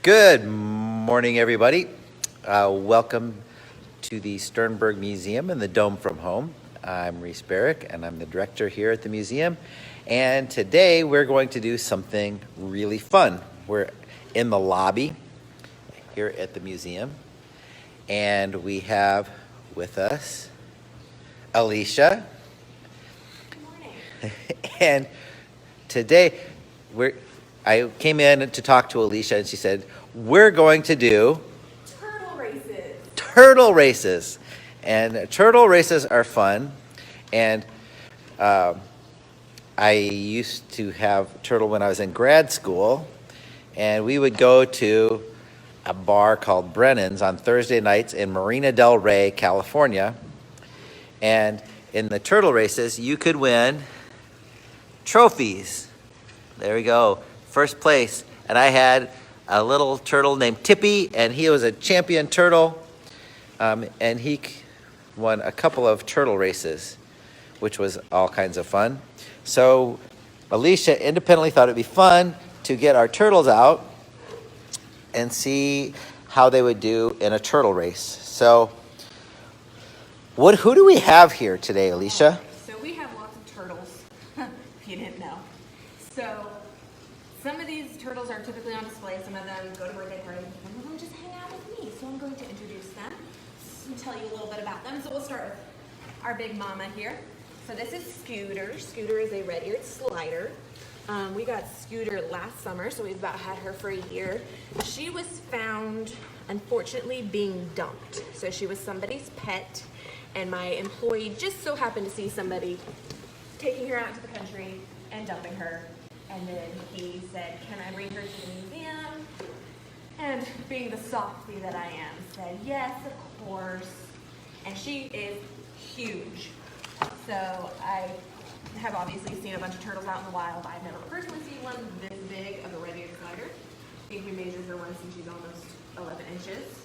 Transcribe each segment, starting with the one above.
Good morning, everybody. Welcome to the Sternberg Museum in the Dome from Home. I'm Reese Barrick, and I'm the director here at the museum. And today we're going to do something really fun. We're in the lobby here at the museum, and we have with us Alicia. Good morning. And today I came in to talk to Alicia, and she said, we're going to do turtle races. And turtle races are fun. And I used to have turtle when I was in grad school. And we would go to a bar called Brennan's on Thursday nights in Marina del Rey, California. And in the turtle races, you could win trophies. There we go. First place. And I had a little turtle named Tippy, and he was a champion turtle. And he won a couple of turtle races, which was all kinds of fun. So Alicia independently thought it'd be fun to get our turtles out and see how they would do in a turtle race. So who do we have here today, Alicia? So we have lots of turtles, if you didn't know. So some of these turtles are typically on display. Some of them go to birthday parties. Some of them just hang out with me. So I'm going to introduce them and tell you a little bit about them. So we'll start with our big mama here. So this is Scooter. Scooter is a red-eared slider. We got Scooter last summer, so we've about had her for a year. She was found, unfortunately, being dumped. So she was somebody's pet, and my employee just so happened to see somebody taking her out to the country and dumping her. And then he said, can I bring her to the museum? And being the softie that I am, said, yes, of course. And she is huge. So I have obviously seen a bunch of turtles out in the wild. I've never personally seen one this big of a red-eared slider. I think we measured her once and she's almost 11 inches.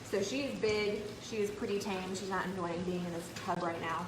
So she is big, she is pretty tame. She's not enjoying being in this tub right now.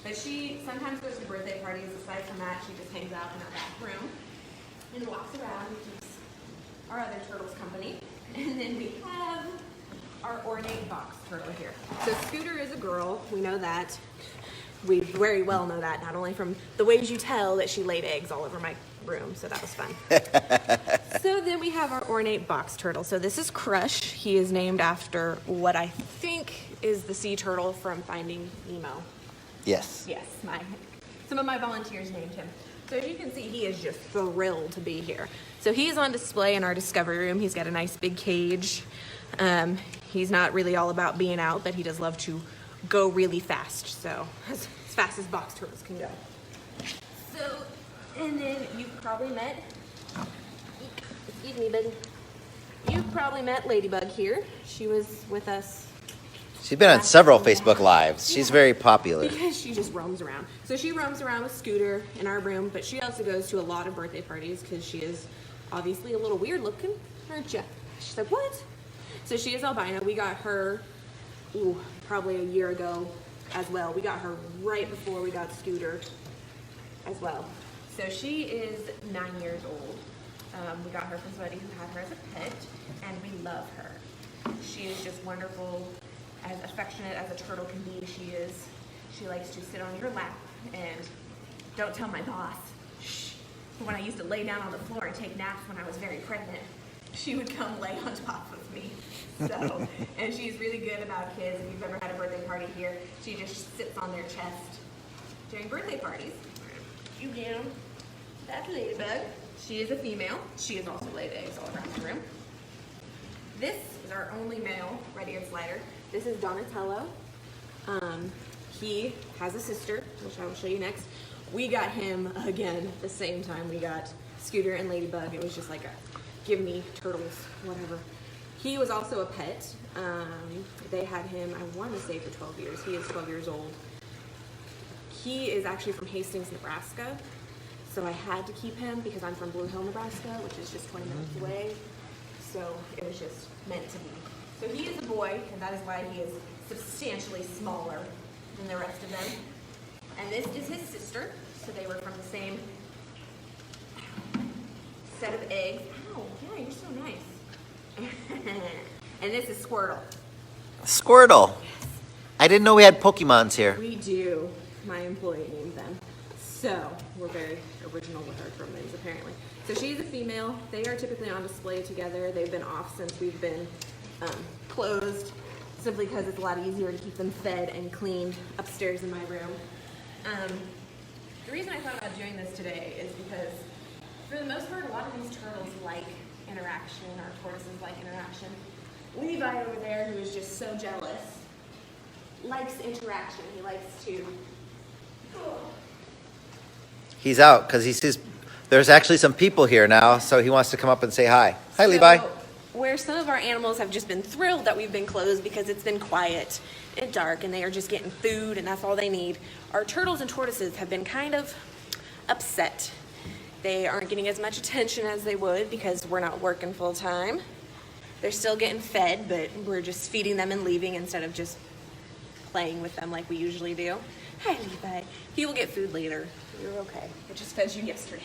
But she sometimes goes to birthday parties. Aside from that, she just hangs out in our back room and walks around and keeps our other turtles company. And then we have our ornate box turtle here. So Scooter is a girl, we know that. We very well know that, not only from the ways you tell that she laid eggs all over my room, so that was fun. So then we have our ornate box turtle. So this is Crush. He is named after what I think is the sea turtle from Finding Nemo. Yes. Yes, some of my volunteers named him. So as you can see, he is just thrilled to be here. So he is on display in our discovery room. He's got a nice big cage. He's not really all about being out, but he does love to go really fast. So as fast as box turtles can go. So, and then you've probably met, excuse me, buddy. You've probably met Ladybug here. She was with us. She's been on several Facebook Lives. She's very popular. Because she just roams around. So she roams around with Scooter in our room, but she also goes to a lot of birthday parties because she is obviously a little weird looking, aren't you? She's like, what? So she is albino. We got her, probably a year ago as well. We got her right before we got Scooter as well. So she is 9 years old. We got her from somebody who had her as a pet, and we love her. She is just wonderful. As affectionate as a turtle can be, she likes to sit on your lap and don't tell my boss. Shh. When I used to lay down on the floor and take naps when I was very pregnant, she would come lay on top of me. So, and she's really good about kids. If you've ever had a birthday party here, she just sits on their chest during birthday parties. You down? That's Ladybug. She is a female. She has also laid eggs all around the room. This is our only male red-eared slider. This is Donatello. He has a sister, which I will show you next. We got him, again, the same time we got Scooter and Ladybug. It was just like a, give me turtles, whatever. He was also a pet. They had him, I want to say, for 12 years. He is 12 years old. He is actually from Hastings, Nebraska. So I had to keep him because I'm from Blue Hill, Nebraska, which is just 20 minutes away. So it was just meant to be. So he is a boy, and that is why he is substantially smaller than the rest of them. And this is his sister, so they were from the same set of eggs. Ow, yeah, you're so nice. And this is Squirtle. Squirtle. I didn't know we had Pokemons here. We do. My employee named them. So, we're very original with our turtle names, apparently. So she's a female. They are typically on display together. They've been off since we've been closed, simply because it's a lot easier to keep them fed and cleaned upstairs in my room. The reason I thought about doing this today is because, for the most part, a lot of these turtles like interaction, or tortoises like interaction. Levi over there, who is just so jealous, likes interaction. He likes to... He's out because he sees there's actually some people here now, so he wants to come up and say hi. Hi, Levi. Where some of our animals have just been thrilled that we've been closed because it's been quiet and dark and they are just getting food and that's all they need, our turtles and tortoises have been kind of upset. They aren't getting as much attention as they would because we're not working full time. They're still getting fed, but we're just feeding them and leaving instead of just playing with them like we usually do. Hi, Levi. He will get food later. You're okay. I just fed you yesterday.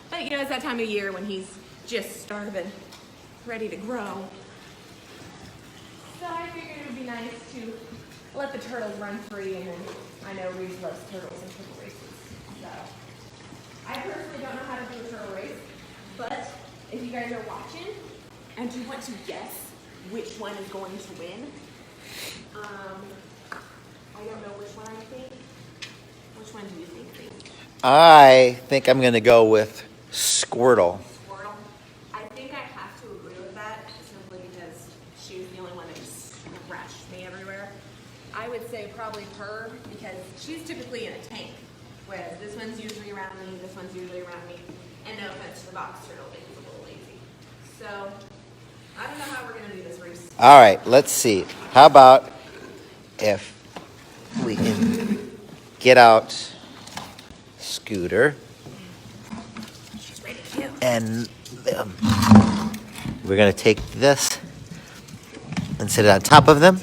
But you know, it's that time of year when he's just starving, ready to grow. So I figured it would be nice to let the turtles run free, and then I know Reese loves turtles and turtle races. So I personally don't know how to do a turtle race, but if you guys are watching and you want to guess which one is going to win, I don't know which one I think. Which one do you think, Reese? I think I'm going to go with Squirtle. Squirtle. I think I have to agree with that simply because she was the only one that just scratched me everywhere. I would say probably her because she's typically in a tank, whereas this one's usually around me, this one's usually around me, and no offense to the box turtle, but he's a little lazy. So I don't know how we're going to do this, Reese. All right, let's see. How about if we can get out Scooter She's ready to go. and we're going to take this and sit it on top of them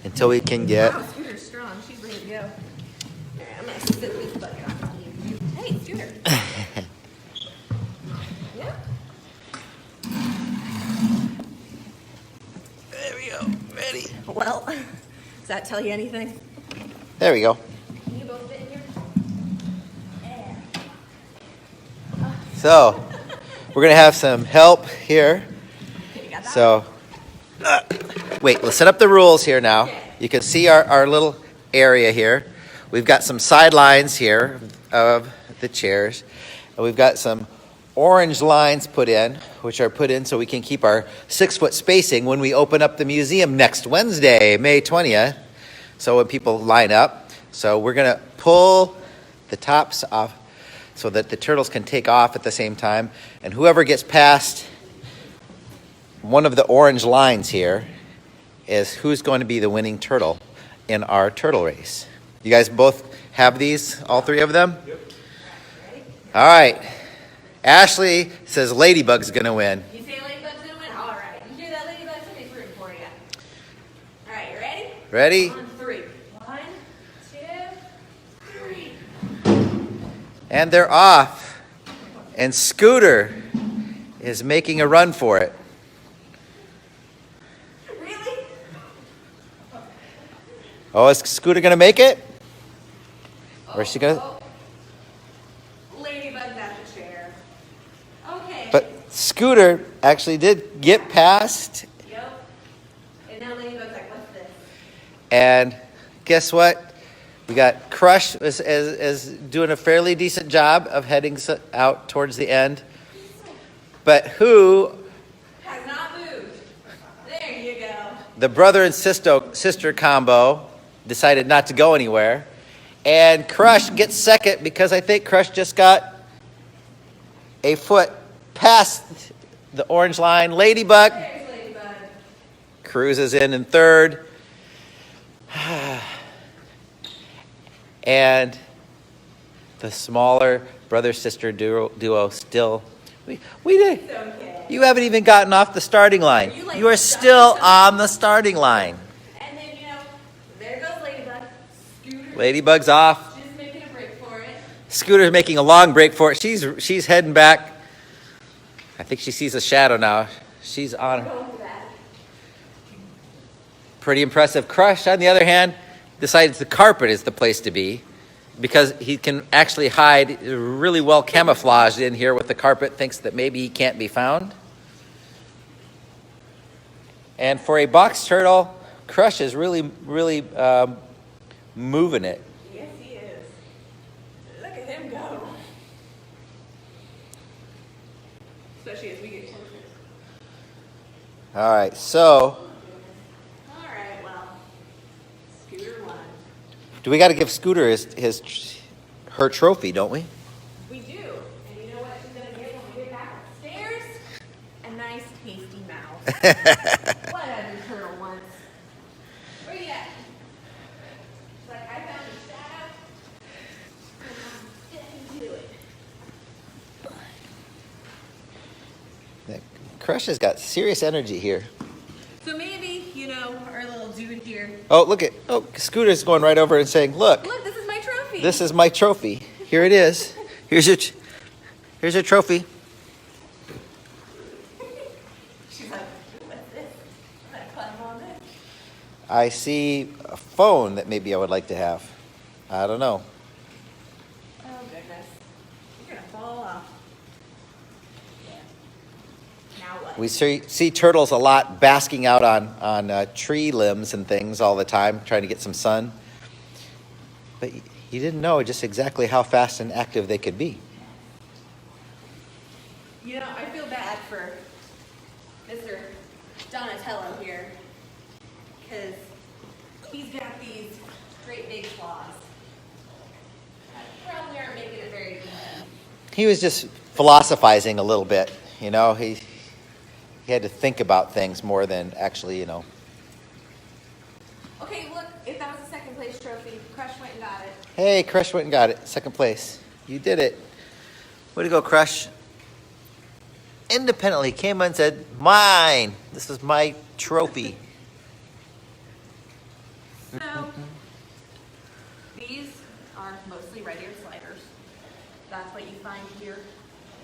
until we can get... Wow, Scooter's strong. She's ready to go. All right, I'm going to sit this bucket on top of you. Hey, Scooter. Yeah? There we go. Ready. Well, does that tell you anything? There we go. Can you both fit in here? Yeah. So, we're going to have some help here. Okay, you got that? So, wait, let's set up the rules here now. Okay. You can see our little area here. We've got some sidelines here of the chairs. And we've got some orange lines put in, which are put in so we can keep our 6-foot spacing when we open up the museum next Wednesday, May 20th. So when people line up. So we're going to pull the tops off so that the turtles can take off at the same time. And whoever gets past one of the orange lines here is who's going to be the winning turtle in our turtle race. You guys both have these, all three of them? Yep. All right. Ashley says Ladybug's going to win. You say Ladybug's gonna win? All right. You hear that, Ladybug? Somebody's rooting for you. All right, you ready? Ready? On 3. 1, 2, 3. And they're off. And Scooter is making a run for it. Really? Oh, is Scooter going to make it? Or is she going to? Oh. Ladybug's at the chair. Okay. But Scooter actually did get past. Yep. And now Ladybug's like, what's this? And guess what? We got Crush is doing a fairly decent job of heading out towards the end. But who, Has not moved. There you go. the brother and sister combo, decided not to go anywhere. And Crush gets second because I think Crush just got a foot past the orange line. Ladybug There's Ladybug. cruises in third. And the smaller brother-sister duo still, we did. It's okay. You haven't even gotten off the starting line. You like You are stuck still with on the starting line. And then, there goes Ladybug. Scooter. Ladybug's off. Just making a break for it. Scooter's making a long break for it. She's heading back. I think she sees a shadow now. She's on. Go for that. Pretty impressive. Crush, on the other hand, decides the carpet is the place to be because he can actually hide really well camouflaged in here with the carpet, thinks that maybe he can't be found. And for a box turtle, Crush is really moving it. Yes, he is. Look at him go. Especially as we get closer. All right, so All right, well, Scooter won. do we got to give Scooter her trophy, don't we? We do. And you know what she's going to get when we get back upstairs? A nice, tasty mouth. What every turtle wants. Where you at? She's like, I found a shadow. And I'm getting to it. Crush has got serious energy here. So maybe, our little dude here. Oh, Scooter's going right over and saying, look, Look, this is my trophy. this is my trophy. Here it is. Here's your trophy. She's like, what's this? I'm going to climb on this. I see a phone that maybe I would like to have. I don't know. Oh, goodness. You're going to fall off. Yeah. Now what? We see turtles a lot basking out on tree limbs and things all the time, trying to get some sun. But you didn't know just exactly how fast and active they could be. I feel bad for Mr. Donatello here, because he's got these great big claws. That probably aren't making it very easy. He was just philosophizing a little bit, He had to think about things more than actually, Okay, look, if that was a second place trophy, Crush went and got it. Hey, Crush went and got it. Second place. You did it. Way to go, Crush. Independently came and said, mine. This is my trophy. So, these are mostly red-eared sliders. That's what you find here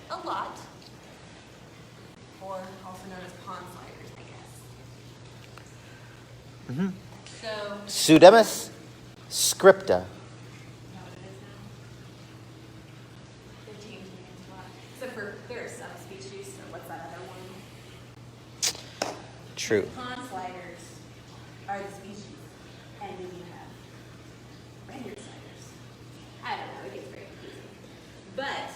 a lot, or also known as pond sliders, I guess. Mm-hmm. So, Pseudemus scripta. know what it is now? They're changing it a lot. Except for, there are some species, so what's that other one? True. Pond sliders are the species, and then you have red-eared sliders. I don't know, it gets very confusing. But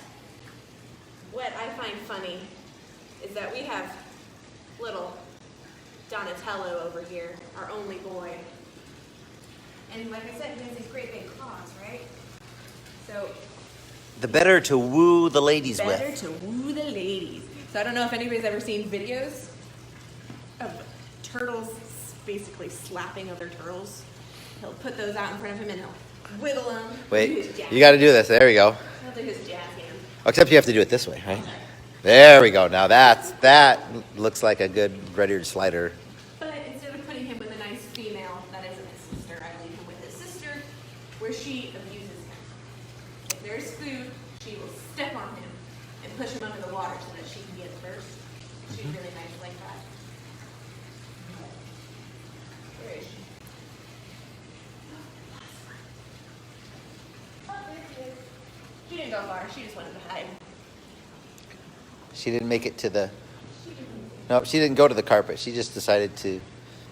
what I find funny is that we have little Donatello over here, our only boy. And like I said, he has these great big claws, right? So The better to woo the ladies better with. to woo the ladies. So I don't know if anybody's ever seen videos of turtles basically slapping other turtles. He'll put those out in front of him and he'll wiggle them. Wait, you got to do this. There we go. He'll do his jazz hand. Except you have to do it this way, right? There we go. Now that looks like a good red-eared slider. But instead of putting him with a nice female that isn't his sister, I leave him with his sister, where she abuses him. If there's food, she will step on him and push him under the water so that she can get first. She's really nice like that. Where is she? Oh, there she is. She didn't go far. She just wanted to hide. She didn't make it to the... No, she didn't go to the carpet. She just decided to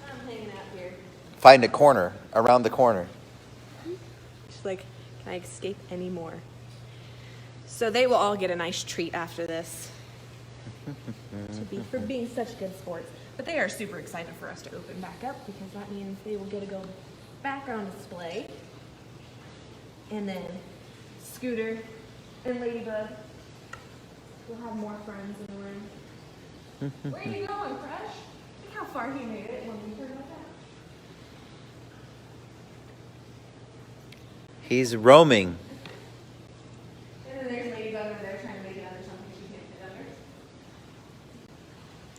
I'm hanging out here. find a corner, around the corner. She's like, can I escape anymore? So they will all get a nice treat after this. For being such good sports. But they are super excited for us to open back up because that means they will get to go back on display. And then Scooter and Ladybug will have more friends in the room. Where are you going, Crush? Look how far he made it when we turned that out. He's roaming. And then there's Ladybug over there trying to make it under something she can't fit under.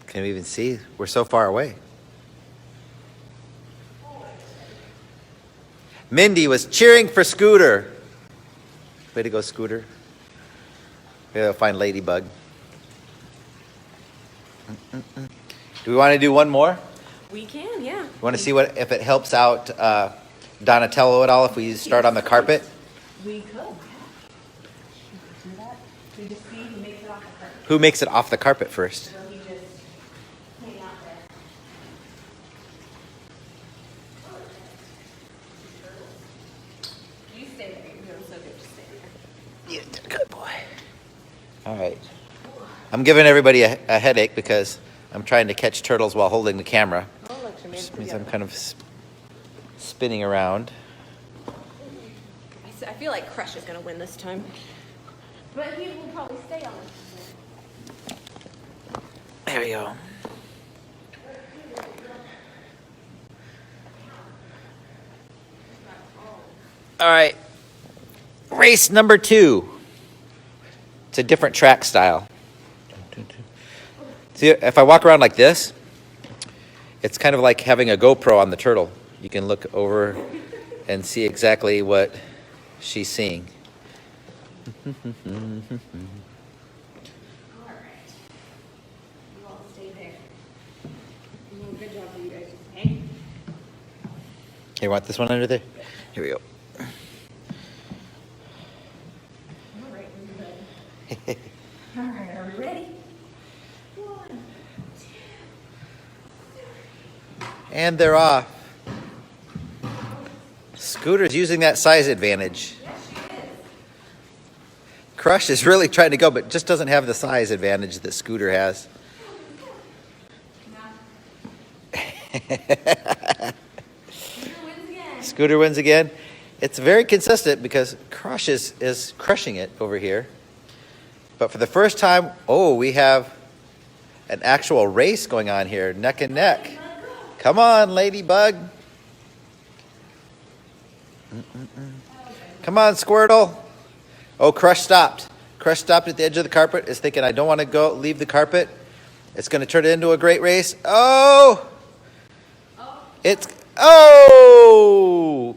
Can we even see? We're so far away. Mindy was cheering for Scooter. Way to go, Scooter. Maybe I'll find Ladybug. Do we want to do one more? We can, yeah. You want to see what if it helps out Donatello at all if we start on the carpet? We could, yeah. Do that. We just see who makes it off the carpet. Who makes it off the carpet first? Will he just hang out there? You stay there. You're doing so good. Just stay there. Yeah, good boy. All right. I'm giving everybody a headache because I'm trying to catch turtles while holding the camera. Oh, look, she made Which it means together. I'm kind of spinning around. I feel like Crush is going to win this time. But he will probably stay on it. There we go. All right. Race number 2. It's a different track style. See, if I walk around like this, it's kind of like having a GoPro on the turtle. You can look over and see exactly what she's seeing. All right. You all stay there. Well, good job for you guys. Hang. You want this one under there? Here we go. All right, we're good. All right, are we ready? 1, 2. And they're off. Scooter's using that size advantage. Yes, she is. Crush is really trying to go, but just doesn't have the size advantage that Scooter has. Scooter wins again. Scooter wins again. It's very consistent because Crush is crushing it over here. But for the first time, we have an actual race going on here, neck and neck. Come on, Ladybug. Come on, Squirtle. Oh, Crush stopped. Crush stopped at the edge of the carpet. Is thinking, I don't want to leave the carpet. It's going to turn it into a great race. Oh!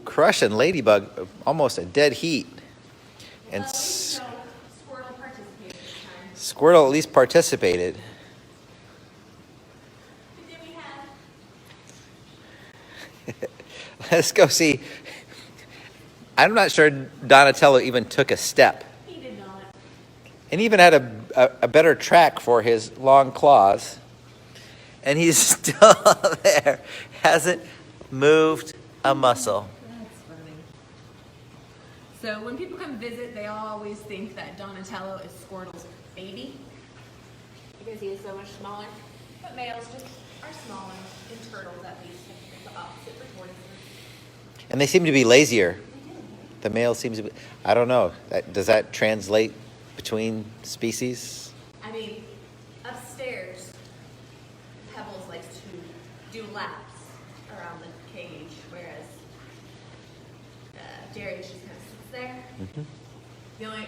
Crush and Ladybug, almost a dead heat. And Squirtle participated this time. Squirtle at least participated. Who did we have? Let's go see. I'm not sure Donatello even took a step. He did not. And even had a better track for his long claws. And he's still there. Hasn't moved a muscle. That's funny. So when people come visit, they always think that Donatello is Squirtle's baby because he is so much smaller. But males just are smaller, and turtles at least the opposite for tortoises. And they seem to be lazier. The male seems to be, I don't know. Does that translate between species? I mean, upstairs, Pebbles likes to do laps around the cage, whereas Darius just kind of sits there. Mm-hmm.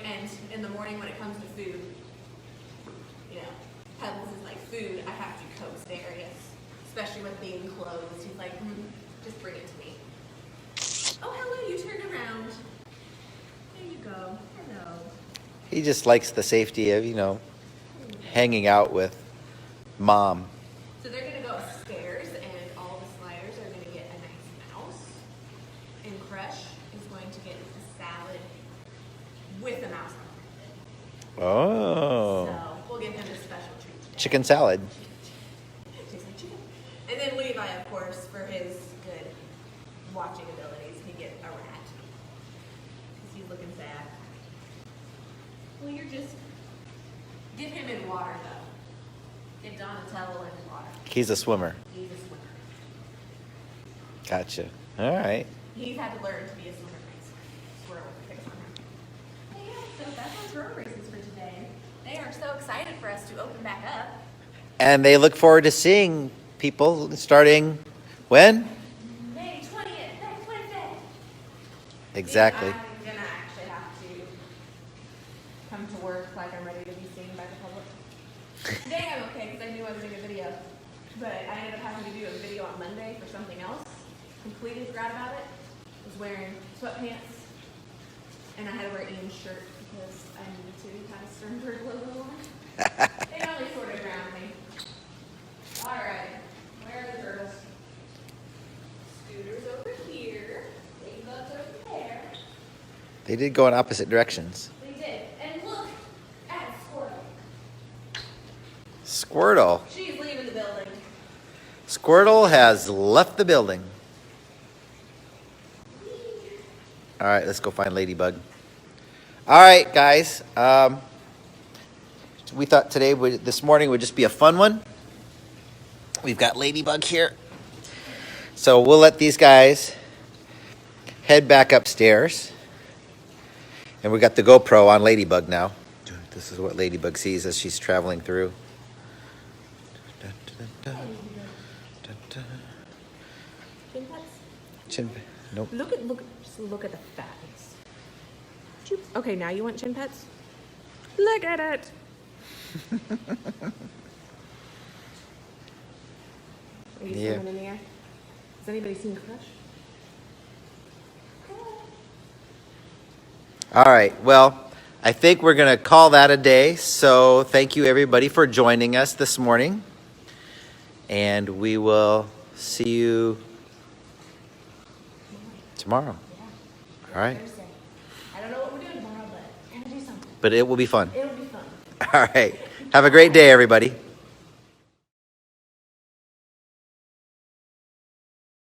And in the morning when it comes to food, Pebbles is like, food, I have to coax Darius, especially with being closed. He's like, just bring it to me. Oh, hello, you turned around. There you go. Hello. He just likes the safety of, hanging out with Mom. So they're going to go upstairs, and all the sliders are going to get a nice mouse. And Crush is going to get a salad with a mouse on Oh. it. So we'll give him a special treat today. Chicken salad. Tastes like chicken. And then Levi, of course, for his good watching abilities, he get a rat. Because he's looking sad. Well, you're just... Get him in water, though. Get Donatello in water. He's a swimmer. He's a swimmer. Gotcha. All right. He's had to learn to be a swimmer racer. Squirrel with a big swimmer. Yeah, so that's our road races for today. They are so excited for us to open back up. And they look forward to seeing people starting when? May 20th, next Wednesday. Exactly. I'm gonna actually have to come to work like I'm ready to be seen by the public. Today I'm okay because I knew I was doing a video, but I ended up having to do a video on Monday for something else. Completely forgot about it. Was wearing sweatpants, and I had to wear Ian's shirt because I needed to have a Sternberg logo on. They only sort of ground me. They did go in opposite directions. They did. And look at Squirtle. Squirtle. She's leaving the building. Squirtle has left the building. All right, let's go find Ladybug. All right, guys. We thought this morning would just be a fun one. We've got Ladybug here. So we'll let these guys head back upstairs. And we got the GoPro on Ladybug now. This is what Ladybug sees as she's traveling through. Chin pets? Chin, nope. Just look at the fatness. Okay, now you want chin pets? Look at it. Are you Yeah. swimming in the air? Has anybody seen Crush? All right. Well, I think we're going to call that a day. So thank you, everybody, for joining us this morning. And we will see you tomorrow. Yeah. All right. Thursday. I don't know what we're doing tomorrow, but we're gonna do something. But it will be fun. It'll be fun. All right. Have a great day, everybody.